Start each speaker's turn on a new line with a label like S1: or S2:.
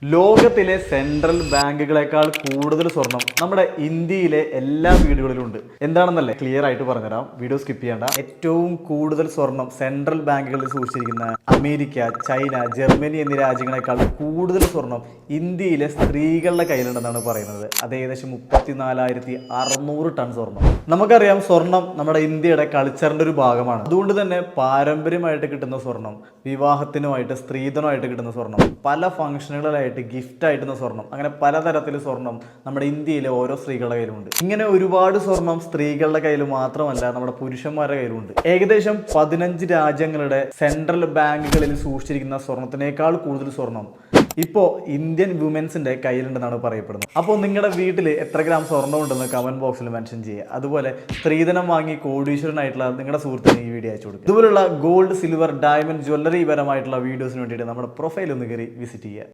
S1: ലോകത്തിലെ സെൻട്രൽ ബാങ്കുകളെക്കാൾ കൂടുതൽ സ്വർണം നമ്മുടെ ഇന്ത്യയിലെ എല്ലാ വീടുകളിലും ഉണ്ട്. എന്താണെന്നല്ലേ ക്ലിയർ ആയിട്ട് പറഞ്ഞുതരാം, വീഡിയോ സ്കിപ്പ് ചെയ്യേണ്ട. ഏറ്റവും കൂടുതൽ സ്വർണം സെൻട്രൽ ബാങ്കുകളിൽ സൂക്ഷിച്ചിരിക്കുന്ന അമേരിക്ക, ചൈന, ജർമ്മനി എന്നീ രാജ്യങ്ങളെക്കാൾ കൂടുതൽ സ്വർണം ഇന്ത്യയിലെ സ്ത്രീകളുടെ കയ്യിലുണ്ടെന്നാണ് പറയുന്നത്. അത് ഏകദേശം 34,600 ടൺ സ്വർണം. നമുക്കറിയാം, സ്വർണം നമ്മുടെ ഇന്ത്യയുടെ കൾച്ചറിന്റെ ഒരു ഭാഗമാണ്. അതുകൊണ്ട് തന്നെ പാരമ്പര്യമായിട്ട് കിട്ടുന്ന സ്വർണം, വിവാഹത്തിനുമായിട്ട് സ്ത്രീധനമായിട്ട് കിട്ടുന്ന സ്വർണം, പല ഫംഗ്ഷനുകളിലായിട്ട് ഗിഫ്റ്റ് ആയിട്ടുന്ന സ്വർണം, അങ്ങനെ പലതരത്തിൽ സ്വർണം നമ്മുടെ ഇന്ത്യയിലെ ഓരോ സ്ത്രീകളുടെ കയ്യിലുണ്ട്. ഇങ്ങനെ ഒരുപാട് സ്വർണം സ്ത്രീകളുടെ കയ്യിൽ മാത്രമല്ല, നമ്മുടെ പുരുഷന്മാരുടെ കയ്യിലുണ്ട്. ഏകദേശം 15 രാജ്യങ്ങളുടെ സെൻട്രൽ ബാങ്കുകളിൽ സൂക്ഷിച്ചിരിക്കുന്ന സ്വർണത്തിനേക്കാൾ കൂടുതൽ സ്വർണം ഇപ്പോൾ ഇന്ത്യൻ വുമൻസിന്റെ കയ്യിലുണ്ടെന്നാണ് പറയപ്പെടുന്നത്. അപ്പോൾ നിങ്ങളുടെ വീട്ടിൽ എത്ര ഗ്രാം സ്വർണ്ണം ഉണ്ടെന്ന് കമന്റ് ബോക്സിൽ മെൻഷൻ ചെയ്യുക. അതുപോലെ സ്ത്രീധനം വാങ്ങി കോടീശ്വരനായിട്ടുള്ള നിങ്ങളുടെ സുഹൃത്തിന് ഈ വീഡിയോ അയച്ചു കൊടുക്കുക. ഇതുപോലുള്ള ഗോൾഡ്, സിൽവർ, ഡയമണ്ട്, ജ്വല്ലറി പരമായിട്ടുള്ള വീഡിയോസിന് വേണ്ടിയിട്ട് നമ്മുടെ പ്രൊഫൈൽ ഒന്ന് കയറി വിസിറ്റ് ചെയ്യുക.